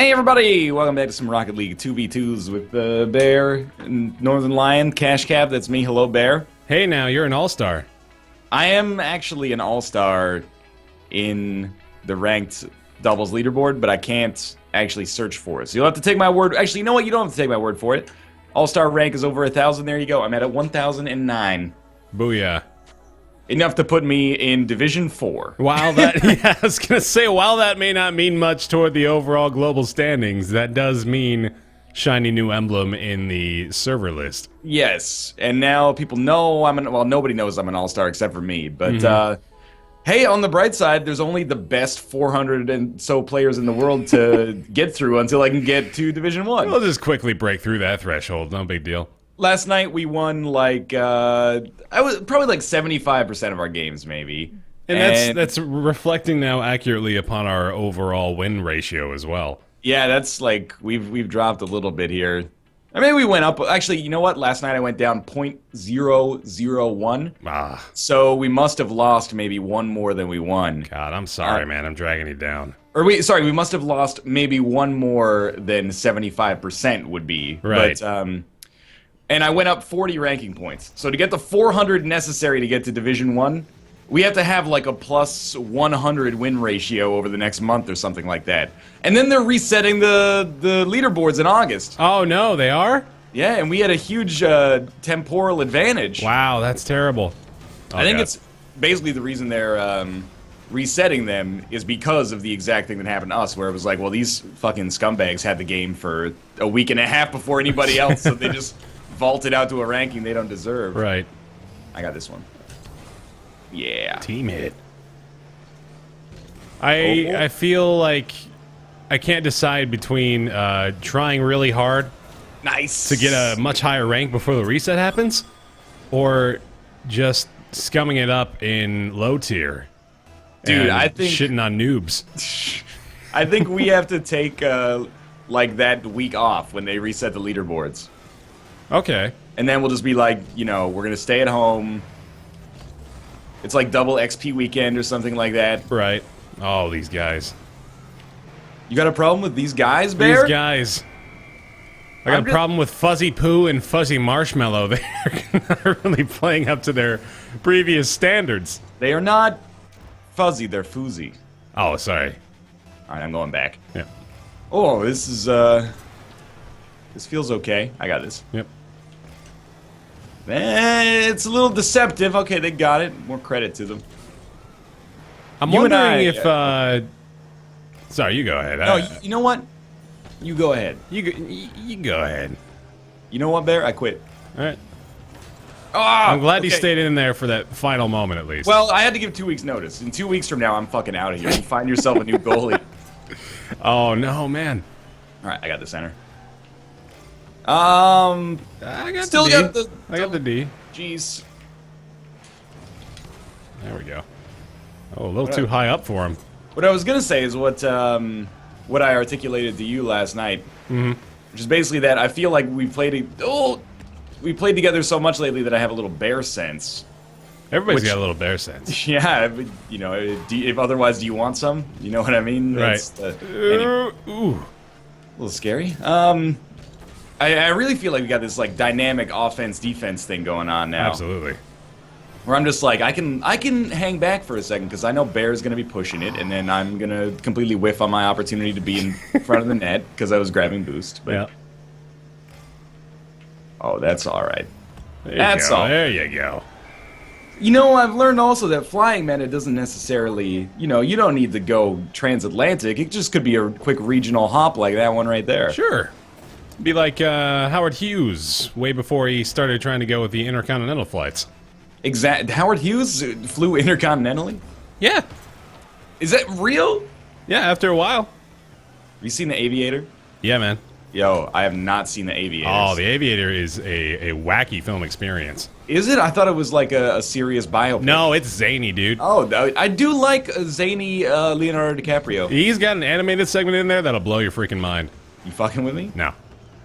Hey everybody! Welcome back to some Rocket League 2v2s with Baer and Northern Lion. Cash Cab, that's me. Hello, Baer. Hey now, you're an all-star. I am actually an all-star in the ranked doubles leaderboard, but I can't actually search for it. So you'll have to take my word. Actually, you know what? You don't have to take my word for it. All-star rank is over 1,000. There you go. I'm at 1,009. Booyah. Enough to put me in Division 4. While that, yeah, I was gonna say, while that may not mean much toward the overall global standings, that does mean shiny new emblem in the server list. Yes, and now people know well, nobody knows I'm an all-star except for me, but, hey, on the bright side, there's only the best 400 and so players in the world to get through until I can get to Division 1. We'll just quickly break through that threshold, no big deal. Last night we won like I was probably like 75% of our games, maybe. And that's reflecting now accurately upon our overall win ratio as well. Yeah, that's like we've dropped a little bit here. I mean, we went up. Actually, you know what? Last night I went down 0.001. Ah. So we must have lost maybe one more than we won. God, I'm sorry, man. I'm dragging you down. Or sorry, we must have lost maybe one more than 75% would be. Right. But and I went up 40 ranking points. So to get the 400 necessary to get to Division 1, we have to have like a plus 100 win ratio over the next month or something like that. And then they're resetting the leaderboards in August. Oh, no, they are? Yeah, and we had a huge temporal advantage. Wow, that's terrible. Oh, I think God. it's basically the reason they're resetting them is because of the exact thing that happened to us, where it was like, well, these fucking scumbags had the game for a week and a half before anybody else, so they just vaulted out to a ranking they don't deserve. Right. I got this one. Yeah. Team hit. I feel like I can't decide between trying really hard Nice. to get a much higher rank before the reset happens, or just scumming it up in low tier. Dude, and I think shitting on noobs. I think we have to take like that week off when they reset the leaderboards. Okay. And then we'll just be like, you know, we're gonna stay at home. It's like double XP weekend or something like that. Right. Oh, these guys. You got a problem with these guys, Baer? These guys. I got a problem with Fuzzy Poo and Fuzzy Marshmallow. They're not really playing up to their previous standards. They are not fuzzy, they're foozy. Oh, sorry. Alright, I'm going back. Yep. Oh, this is, this feels okay. I got this. Yep. It's a little deceptive. Okay, they got it. More credit to them. I'm You and wondering I, if, sorry, you go ahead. No, you know what? You go ahead. You go ahead. You know what, Baer? I quit. All right. Ah, I'm glad you okay. stayed in there for that final moment, at least. Well, I had to give 2 weeks notice. In 2 weeks from now, I'm fucking out of here. You find yourself a new goalie. Oh, no, man. Alright, I got the center. I got Still the D. got the... I got the D. Jeez. There we go. Oh, a little too high up for him. What I was gonna say is what I articulated to you last night. Mm-hmm. Which is basically that I feel like we played together so much lately that I have a little Baer sense. Everybody's got a little Baer sense. Yeah, but, you know, if otherwise, do you want some? You know what I mean? Right. Anyway, Ooh. a little scary. I really feel like we got this like dynamic offense-defense thing going on now. Absolutely. Where I'm just like, I can hang back for a second because I know Baer's gonna be pushing it, and then I'm gonna completely whiff on my opportunity to be in front of the net because I was grabbing boost. But Yeah. oh, that's all right. That's all. There you go. You know, I've learned also that flying meta doesn't necessarily, you know, you don't need to go transatlantic. It just could be a quick regional hop like that one right there. Sure. Be like Howard Hughes, way before he started trying to go with the intercontinental flights. Howard Hughes flew intercontinentally? Yeah. Is that real? Yeah, after a while. Have you seen The Aviator? Yeah, man. Yo, I have not seen The Aviator. Oh, The Aviator is a wacky film experience. Is it? I thought it was like a serious biopic. No, it's zany, dude. Oh, I do like a zany Leonardo DiCaprio. He's got an animated segment in there that'll blow your freaking mind. You fucking with me? No.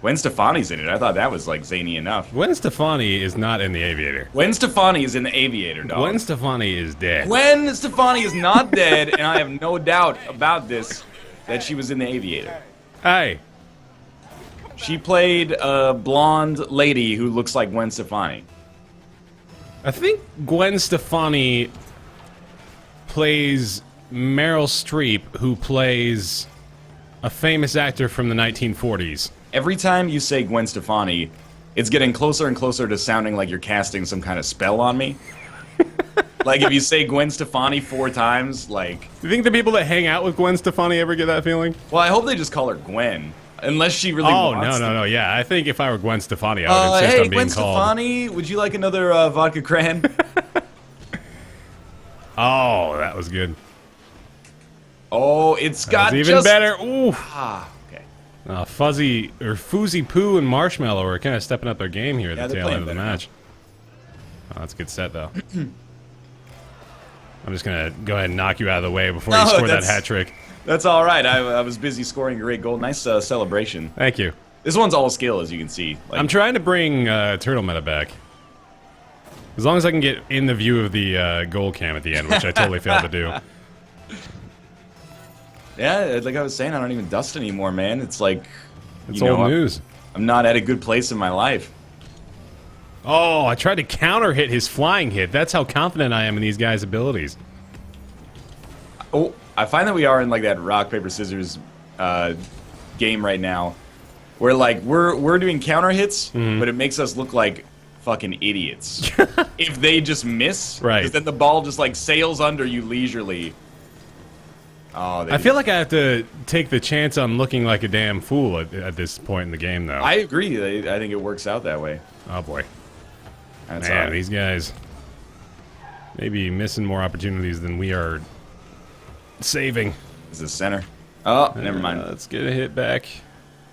Gwen Stefani's in it. I thought that was like zany enough. Gwen Stefani is not in The Aviator. Gwen Stefani is in The Aviator, dog. Gwen Stefani is dead. Gwen Stefani is not dead, and I have no doubt about this, that she was in The Aviator. Hey. She played a blonde lady who looks like Gwen Stefani. I think Gwen Stefani plays Meryl Streep, who plays a famous actor from the 1940s. Every time you say Gwen Stefani, it's getting closer and closer to sounding like you're casting some kind of spell on me. Like, if you say Gwen Stefani 4 times, like... Do you think the people that hang out with Gwen Stefani ever get that feeling? Well, I hope they just call her Gwen. Unless she really wants to. No, yeah. I think if I were Gwen Stefani, I would insist hey, on being Gwen called... Stefani, would you like another vodka cran? Oh, that was good. Oh, it's got even just... better. Ooh. Ah, okay. Fuzzy, or Foozy Poo and Marshmallow are kind of stepping up their game here at the they're tail end of the playing better match. Oh, that's a good set, though. I'm just going to go ahead and knock you out of the way before you score that hat trick. That's all right. I was busy scoring a great goal. Nice celebration. Thank you. This one's all skill, as you can see. Like, I'm trying to bring Turtle Meta back. As long as I can get in the view of the goal cam at the end, which I totally failed to do. Yeah, like I was saying, I don't even dust anymore, man. It's like... It's old news. I'm not at a good place in my life. Oh, I tried to counter hit his flying hit. That's how confident I am in these guys' abilities. Oh, I find that we are in like that rock, paper, scissors game right now. Where like we're doing counter hits, but it makes us look like fucking idiots. If they just miss, right? Because then the ball just like sails under you leisurely. Oh, I feel like I have to take the chance on looking like a damn fool at this point in the game, though. I agree. I think it works out that way. Oh boy, That's man, right. these guys may be missing more opportunities than we are saving. Is this center? Oh, never mind. Let's get a hit back.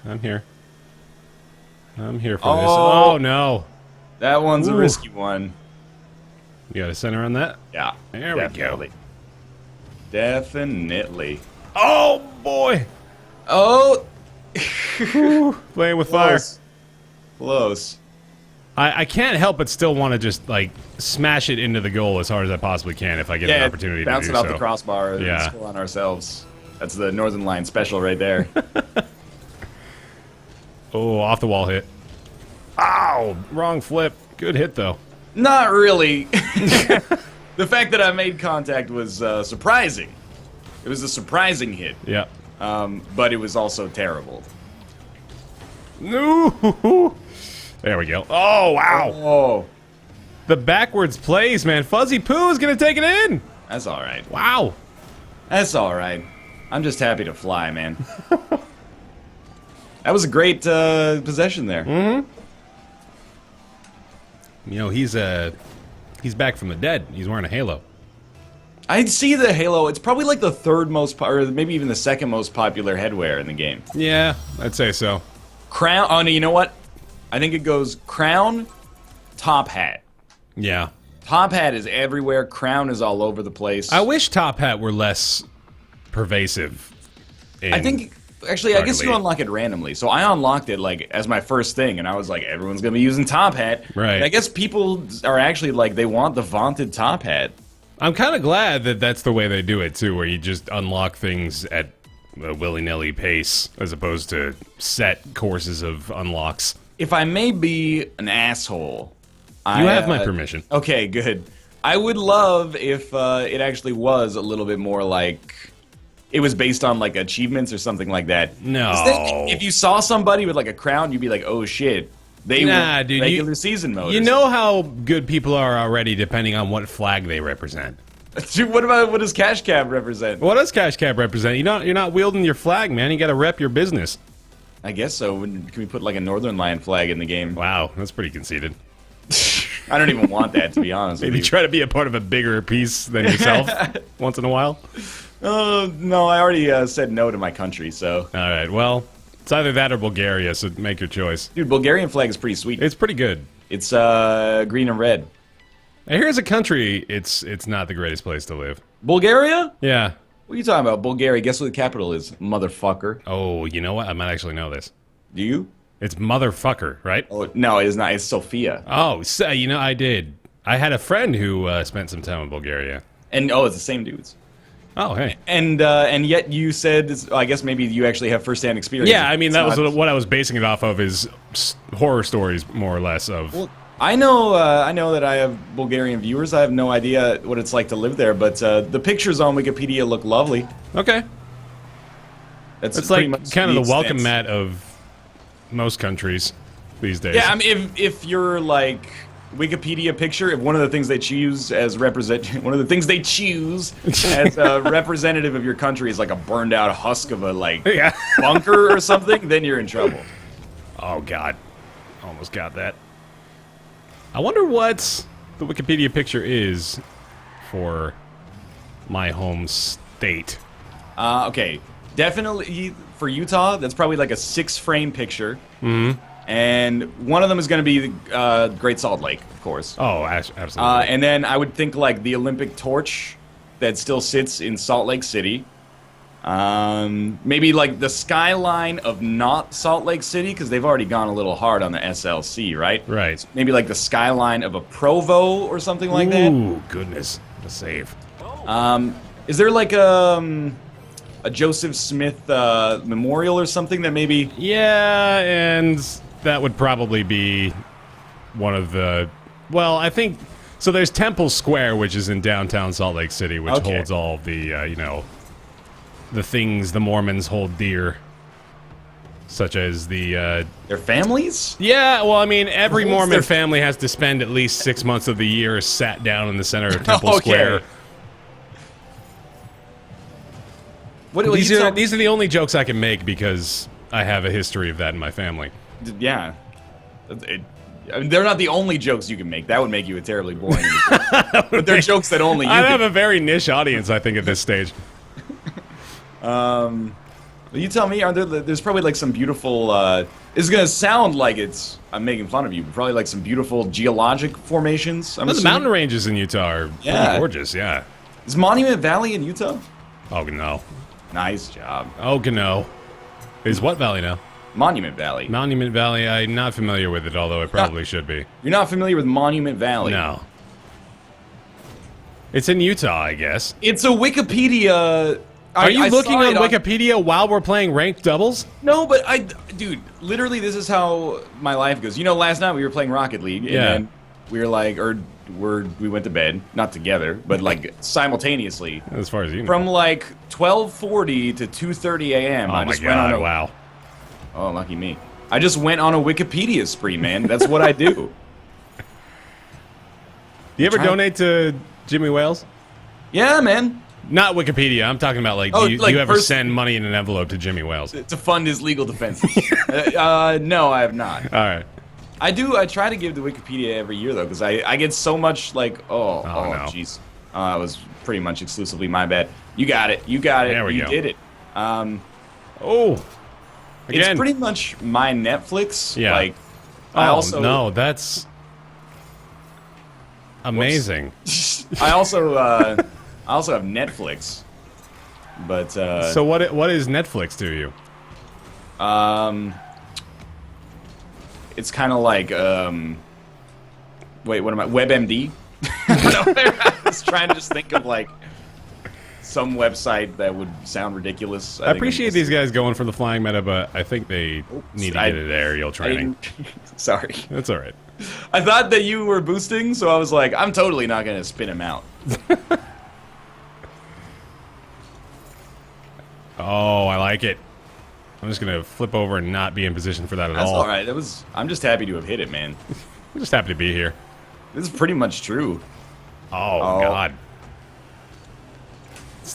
I'm here. I'm here for this. Oh. Oh no, That one's a Ooh. risky one. you got a center on that? Yeah. There we go. Definitely. Oh boy, Oh, playing with fire. close. Close. I can't help but still want to just like smash it into the goal as hard as I possibly can if I get an opportunity to bounce do it off so. the crossbar and Yeah. score on ourselves. That's the Northern Line special right there. Oh, off the wall hit. Ow! Wrong flip. Good hit though. Not really. The fact that I made contact was surprising. It was a surprising hit, Yep. but it was also terrible. No. There we go. Oh wow! Oh, The backwards plays, man. Fuzzy Poo is gonna take it in. that's all right. Wow. That's all right. I'm just happy to fly, man. That was a great possession there. You know he's back from the dead. He's wearing a halo. I'd see the Halo. It's probably like the third most, or maybe even the second most popular headwear in the game. Yeah, I'd say so. Crown. Oh no, you know what? I think it goes crown, top hat. Yeah. Top hat is everywhere. Crown is all over the place. I wish Top Hat were less pervasive. I think, actually, I guess you Rocket League. unlock it randomly. So I unlocked it like as my first thing, and I was like, everyone's gonna be using top hat. Right. And I guess people are actually like they want the vaunted top hat. I'm kind of glad that that's the way they do it too, where you just unlock things at a willy-nilly pace as opposed to set courses of unlocks. If I may be an asshole, You have my permission. Okay, good. I would love if it actually was a little bit more like it was based on like achievements or something like that. No. 'Cause then if you saw somebody with like a crown, you'd be like, oh shit, they Nah, were dude, regular season mode. You know how good people are already depending on what flag they represent. Dude, what does Cash Cab represent? What does Cash Cab represent? You're not wielding your flag, man. You got to rep your business. I guess so. Can we put like a Northern Lion flag in the game? Wow, that's pretty conceited. I don't even want that, to be honest with Maybe you. try to be a part of a bigger piece than yourself once in a while. No, I already said no to my country, so. All right, well, it's either that or Bulgaria, so make your choice. Dude, Bulgarian flag is pretty sweet. It's pretty good. It's green and red. Now, here's a country, it's not the greatest place to live. Bulgaria? Yeah. What are you talking about? Bulgaria. Guess what the capital is? Motherfucker. Oh, you know what? I might actually know this. Do you? It's motherfucker, right? Oh, no, it is not. It's Sofia. Oh, so, you know, I did. I had a friend who spent some time in Bulgaria. And, oh, it's the same dudes. Oh, hey. And yet you said, I guess maybe you actually have firsthand experience. Yeah, I mean, It's that was not- what I was basing it off of, is horror stories, more or less, of... Well, I know that I have Bulgarian viewers. I have no idea what it's like to live there, but the pictures on Wikipedia look lovely. Okay. That's It's pretty like much kind of the welcome extent. mat of most countries these days. Yeah, I mean, if you're like Wikipedia picture, if one of the things they choose as one of the things they choose as a representative of your country is like a burned out husk of a Yeah. bunker or something, then you're in trouble. Oh, God. Almost got that. I wonder what the Wikipedia picture is for my home state. Okay, definitely for Utah, that's probably like a 6-frame picture. Mm-hmm. And one of them is going to be Great Salt Lake, of course. Oh, absolutely. And then I would think like the Olympic torch that still sits in Salt Lake City. Maybe like the skyline of not Salt Lake City, because they've already gone a little hard on the SLC, right? Right. So maybe like the skyline of a Provo or something like that. Ooh, goodness. The save. Is there like a Joseph Smith memorial or something that maybe... Yeah, and that would probably be one of the... Well, I think... So there's Temple Square, which is in downtown Salt Lake City, which Okay. holds all the, the things the Mormons hold dear. Such as the, Their families? Yeah, well, I mean, every What's Mormon their- family has to spend at least 6 months of the year sat down in the center of Temple Okay. Square. What, These are the only jokes I can make because I have a history of that in my family. Yeah. I mean, they're not the only jokes you can make. That would make you a terribly boring But they're jokes that only you I can... have a very niche audience, I think, at this stage. You tell me, there's probably like some beautiful... it's going to sound like I'm making fun of you, but probably like some beautiful geologic formations. I'm The assuming. mountain ranges in Utah are Yeah. pretty gorgeous, yeah. Is Monument Valley in Utah? Oh, no. Nice job. Oh, no. Is what valley now? Monument Valley. Monument Valley, I'm not familiar with it, although it probably should be. You're not familiar with Monument Valley? No. It's in Utah, I guess. It's a Wikipedia... Are you I looking saw on it Wikipedia while we're playing ranked doubles? No, but dude, literally, this is how my life goes. You know, last night we were playing Rocket League, and Yeah. then we were like, we went to bed, not together, but like simultaneously. As far as you know. From like 12:40 to 2:30 a.m. Oh I my just went on god, a, wow. Oh, lucky me. I just went on a Wikipedia spree, man. That's what I do. Do you ever Try- donate to Jimmy Wales? Yeah, man. Not Wikipedia. I'm talking about like, Oh, do like you ever pers- send money in an envelope to Jimmy Wales? To fund his legal defenses. No, I have not. All right. I do. I try to give to Wikipedia every year though, because I get so much like, no. jeez, it was pretty much exclusively my bad. You got it. You got it. There we you go. did it. Oh. Again. It's pretty much my Netflix. Yeah. Like, Oh, I also no, that's amazing. I also have Netflix, but So what is Netflix to you? it's kind of like wait, what am I? WebMD? I was trying to just think of like some website that would sound ridiculous. I appreciate these guys going for the flying meta, but I think they need to I- get it aerial training. Sorry. That's all right. I thought that you were boosting, so I was like, I'm totally not going to spin him out. Oh, I like it. I'm just gonna flip over and not be in position for that at That's all. all right. I'm just happy to have hit it, man. I'm just happy to be here. This is pretty much true. Oh, God.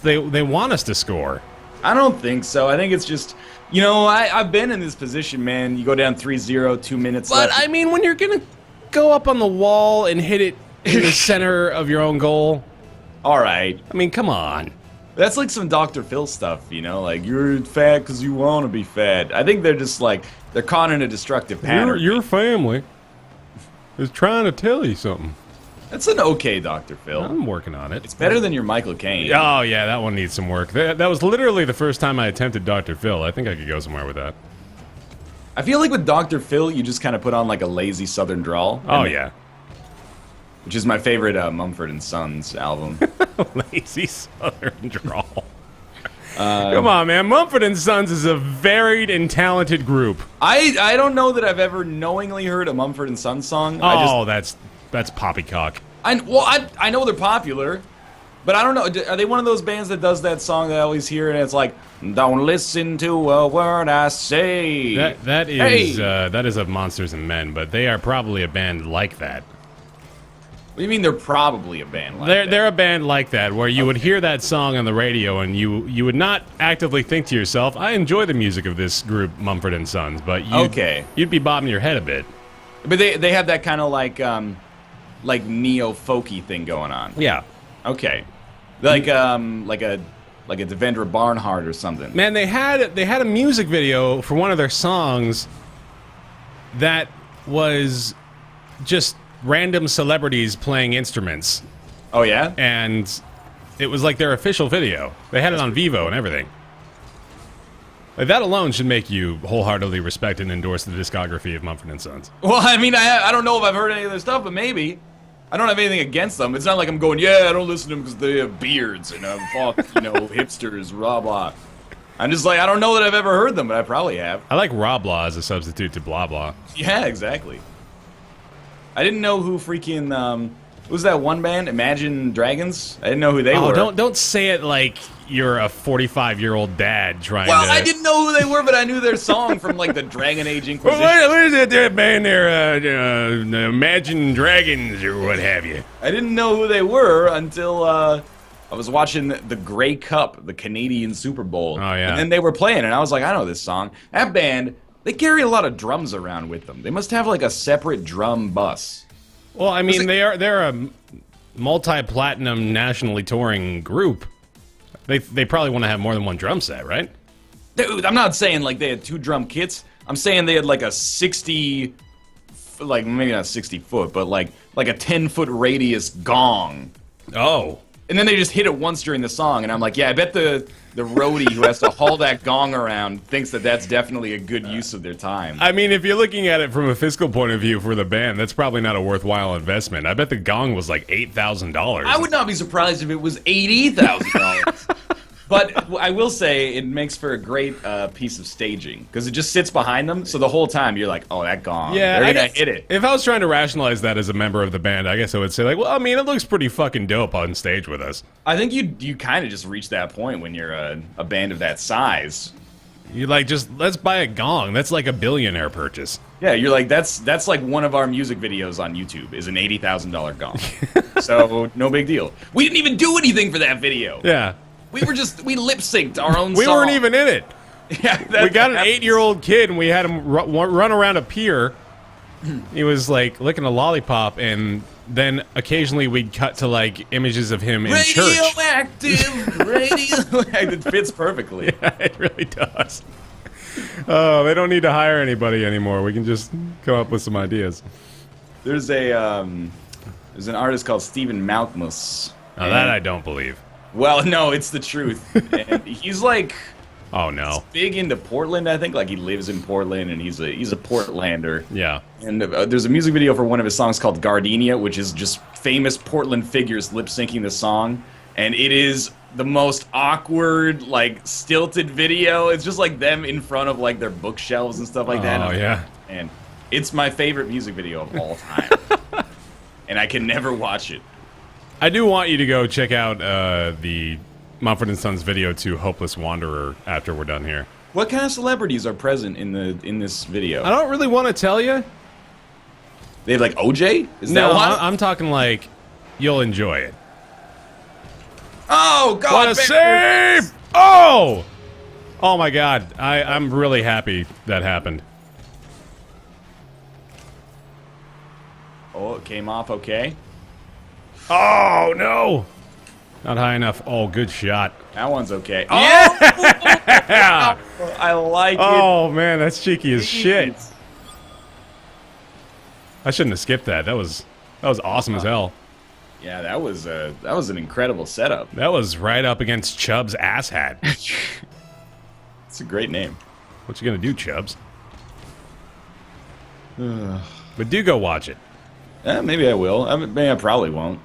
They want us to score. I don't think so. I think it's just, I've been in this position, man. You go down 3-0, 2 minutes But left. I mean, when you're gonna go up on the wall and hit it in the center of your own goal, All right. I mean, come on. That's like some Dr. Phil stuff, like you're fat because you want to be fat. I think they're just like, they're caught in a destructive pattern. Your family is trying to tell you something. That's an okay Dr. Phil. I'm working on it. It's better than your Michael Caine. Oh, yeah, that one needs some work. That was literally the first time I attempted Dr. Phil. I think I could go somewhere with that. I feel like with Dr. Phil, you just kind of put on like a lazy Southern drawl. Oh, And yeah. which is my favorite Mumford and Sons album. Lazy Southern drawl. Come on, man. Mumford and Sons is a varied and talented group. I don't know that I've ever knowingly heard a Mumford and Sons song. Oh, that's poppycock. I know they're popular, but I don't know. Are they one of those bands that does that song that I always hear and it's like, "Don't listen to a word I say"? That is of Monsters and Men, but they are probably a band like that. What do you mean they're probably a band like that? They're a band like that, where you would hear that song on the radio and you would not actively think to yourself, I enjoy the music of this group, Mumford and Sons, but you'd be bobbing your head a bit. But they have that kind of like neo-folky thing going on. Yeah. Okay. Like a Devendra Barnhart or something. Man, they had a music video for one of their songs that was just random celebrities playing instruments. Oh, yeah? And it was like their official video. They had it on Vivo and everything. Like, that alone should make you wholeheartedly respect and endorse the discography of Mumford & Sons. Well, I mean, I don't know if I've heard any of their stuff, but maybe. I don't have anything against them. It's not like I'm going, yeah, I don't listen to them because they have beards and fuck, hipsters, blah, blah. I'm just like, I don't know that I've ever heard them, but I probably have. I like Roblaw as a substitute to blah blah. Yeah, exactly. I didn't know who freaking, what was that one band? Imagine Dragons? I didn't know who they were. Don't say it like you're a 45-year-old dad trying to... Well, I didn't know who they were, but I knew their song from, like, the Dragon Age Inquisition. What is that band there? Imagine Dragons or what have you. I didn't know who they were until, I was watching the Grey Cup, the Canadian Super Bowl. Oh, yeah. And then they were playing, and I was like, I know this song. That band, they carry a lot of drums around with them. They must have, like, a separate drum bus. Well, I mean, they're a multi-platinum nationally touring group. They probably want to have more than one drum set, right? Dude, I'm not saying like they had 2 drum kits. I'm saying they had like a 60, like maybe not 60 foot, but like a 10-foot radius gong. Oh. And then they just hit it once during the song, and I'm like, yeah, I bet the roadie who has to haul that gong around thinks that that's definitely a good use of their time. I mean, if you're looking at it from a fiscal point of view for the band, that's probably not a worthwhile investment. I bet the gong was like $8,000. I would not be surprised if it was $80,000. But I will say it makes for a great piece of staging because it just sits behind them, so the whole time you're like, oh, that gong. Yeah, they're gonna hit it. If I was trying to rationalize that as a member of the band, I guess I would say, like, well, I mean, it looks pretty fucking dope on stage with us. I think you kind of just reach that point when you're a band of that size. You like, just let's buy a gong. That's like a billionaire purchase. Yeah, you're like, that's like one of our music videos on YouTube is an $80,000 gong. So no big deal. We didn't even do anything for that video. Yeah. We lip synced our own We song. weren't even in it. Yeah, we got an 8-year-old kid and we had him run around a pier. He was like licking a lollipop, and then occasionally we'd cut to like images of him in church. Radioactive. It fits perfectly. Yeah, it really does. Oh, they don't need to hire anybody anymore. We can just come up with some ideas. There's an artist called Stephen Malkmus. Oh, that I don't believe. Well, no, it's the truth. And he's like, oh no, big into Portland. I think like he lives in Portland, and he's a Portlander. Yeah. And there's a music video for one of his songs called Gardenia, which is just famous Portland figures lip syncing the song, and it is the most awkward, like stilted video. It's just like them in front of like their bookshelves and stuff like that. Oh yeah. And it's my favorite music video of all time, and I can never watch it. I do want you to go check out the Mumford & Sons video to Hopeless Wanderer after we're done here. What kind of celebrities are present in this video? I don't really want to tell you. They have like OJ? No, I'm talking like you'll enjoy it. Oh God! What a save! Oh! Oh my God! I'm really happy that happened. Oh, it came off okay. Oh no! Not high enough. Oh, good shot. That one's okay. Oh! Yeah! I like it. Oh man, that's cheeky as shit. I shouldn't have skipped that. That was awesome as hell. Yeah, that was an incredible setup. That was right up against Chubb's asshat. It's a great name. What you gonna do, Chubbs? But do go watch it. Maybe I will. Maybe I probably won't.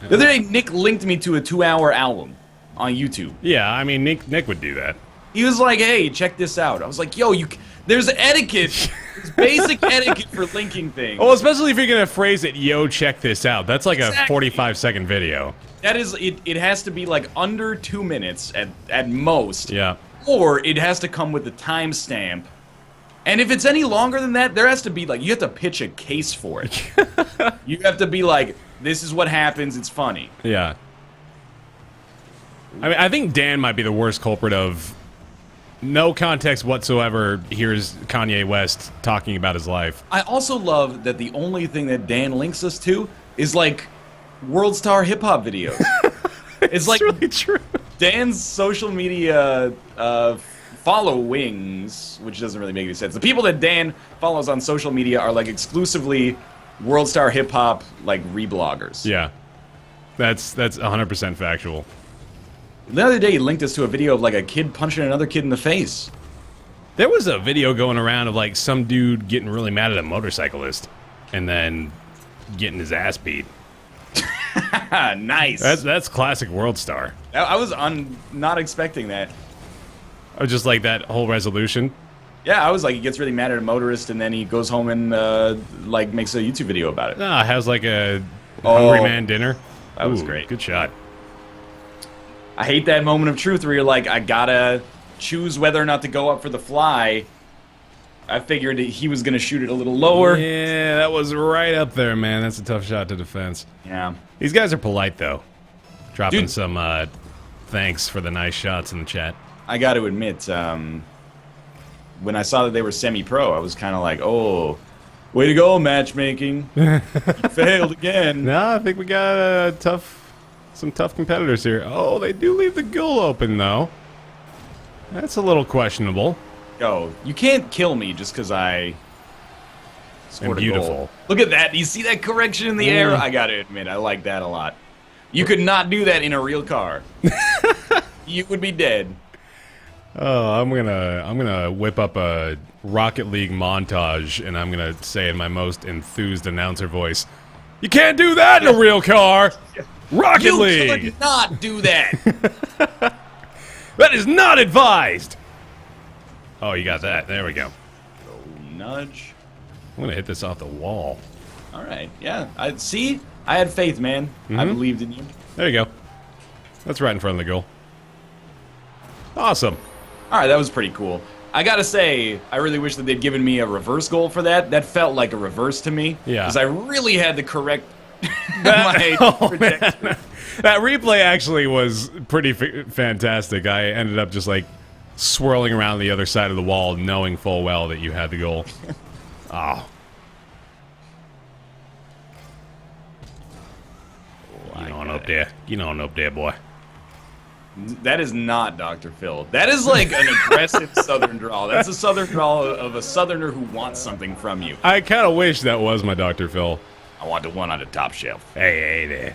The other day, Nick linked me to a 2-hour album on YouTube. Yeah, I mean, Nick would do that. He was like, "Hey, check this out." I was like, "Yo, there's etiquette. There's basic etiquette for linking things." Well, especially if you're gonna phrase it, "Yo, check this out." That's like Exactly. a 45-second video. That is, it has to be like under 2 minutes at most. Yeah. Or it has to come with a timestamp. And if it's any longer than that, there has to be like, you have to pitch a case for it. You have to be like, this is what happens, it's funny. Yeah. I mean, I think Dan might be the worst culprit of no context whatsoever. Here's Kanye West talking about his life. I also love that the only thing that Dan links us to is like World Star hip hop videos. It's like really true. Dan's social media followings, which doesn't really make any sense. The people that Dan follows on social media are like exclusively World Star hip hop like rebloggers. Yeah. That's 100% factual. The other day, he linked us to a video of like a kid punching another kid in the face. There was a video going around of like some dude getting really mad at a motorcyclist and then getting his ass beat. Nice. That's classic World Star. I was not expecting that. I was just like that whole resolution. Yeah, I was like, he gets really mad at a motorist, and then he goes home and like makes a YouTube video about it. Ah, has like a hungry man dinner. That was Ooh, great. Good shot. I hate that moment of truth where you're like, I gotta choose whether or not to go up for the fly. I figured he was gonna shoot it a little lower. Yeah, that was right up there, man. That's a tough shot to defense. Yeah. These guys are polite, though. Dropping Dude. some thanks for the nice shots in the chat. I got to admit, when I saw that they were semi-pro, I was kind of like, oh, way to go, matchmaking. You failed again. No, I think we got some tough competitors here. Oh, they do leave the goal open, though. That's a little questionable. Yo, you can't kill me just because I scored And a goal. beautiful. Look at that. You see that correction in the air? I got to admit, I like that a lot. You could not do that in a real car. You would be dead. Oh, I'm gonna whip up a Rocket League montage, and I'm gonna say in my most enthused announcer voice, "You can't do that in a real car, Rocket League. You could not do that." That is not advised." Oh, you got that. There we go. Nudge. I'm gonna hit this off the wall. All right. Yeah. I see. I had faith, man. I believed in you. There you go. That's right in front of the goal. Awesome. All right, that was pretty cool. I gotta say, I really wish that they'd given me a reverse goal for that. That felt like a reverse to me. Yeah. Because I really had to correct That- my oh, projection. man. That replay actually was pretty fantastic. I ended up just like swirling around the other side of the wall, knowing full well that you had the goal. Oh. Get on up there. Get on up there, boy. That is not Dr. Phil. That is like an aggressive Southern drawl. That's a Southern drawl of a Southerner who wants something from you. I kind of wish that was my Dr. Phil. I want the one on the top shelf. Hey there.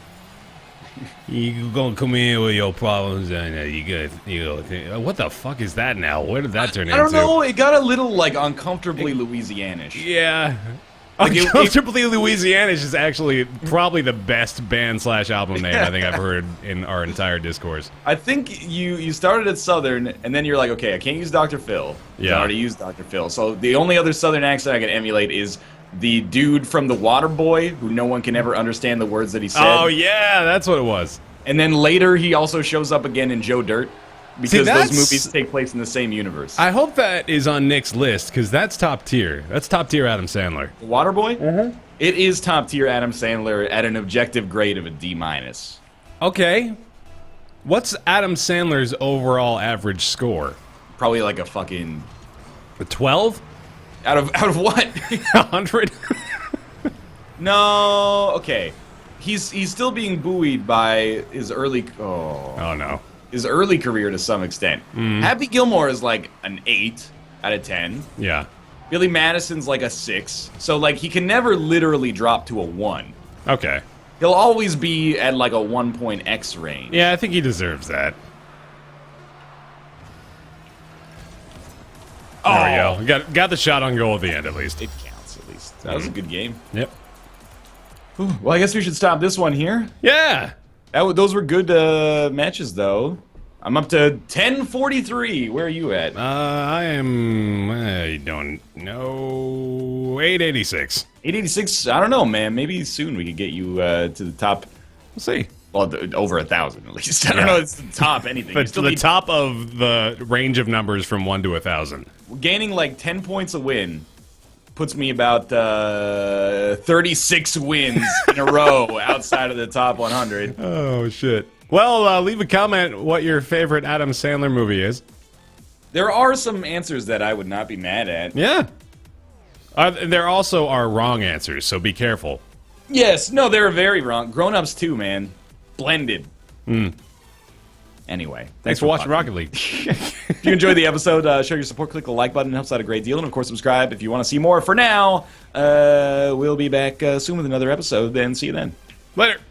You gonna come in with your problems and what the fuck is that now? Where did that turn into? I don't know. It got a little like uncomfortably Louisianish. Yeah. Like Uncomfortably Louisianish is actually probably the best band/album name I think I've heard in our entire discourse. I think you started at Southern, and then you're like, okay, I can't use Dr. Phil. Yeah. I already used Dr. Phil. So the only other Southern accent I can emulate is the dude from The Water Boy, who no one can ever understand the words that he said. Oh yeah, that's what it was. And then later he also shows up again in Joe Dirt, because that's- those movies take place in the same universe. I hope that is on Nick's list because that's top tier. That's top tier Adam Sandler. The Water Boy? Mm-hmm. It is top tier Adam Sandler at an objective grade of a D-. Okay. What's Adam Sandler's overall average score? Probably like a fucking... A 12? Out of what? 100? No, okay. He's still being buoyed by his early Oh no. his early career to some extent. Happy Gilmore is like an 8 out of 10. Yeah. Billy Madison's like a 6. So like he can never literally drop to a 1. Okay. He'll always be at like a 1.x range. Yeah, I think he deserves that. There we go. Got the shot on goal at the end, at least. It counts at least. That was a good game. Yep. Well, I guess we should stop this one here. Yeah. Those were good matches, though. I'm up to 1043. Where are you at? I don't know. 886. 886. I don't know, man. Maybe soon we could get you to the top. We'll see. Well, over 1,000 at least. I don't know. It's the top anything. To the top of the range of numbers from 1 to 1,000. Gaining like 10 points a win puts me about 36 wins in a row outside of the top 100. Oh, shit. Well, leave a comment what your favorite Adam Sandler movie is. There are some answers that I would not be mad at. Yeah. There also are wrong answers, so be careful. Yes, no, they're very wrong. Grown-ups too, man. Blended. Anyway, Thanks for watching Rocket League. If you enjoyed the episode, show your support. Click the like button. It helps out a great deal. And, of course, subscribe if you want to see more. For now, we'll be back soon with another episode. Then see you then. Later.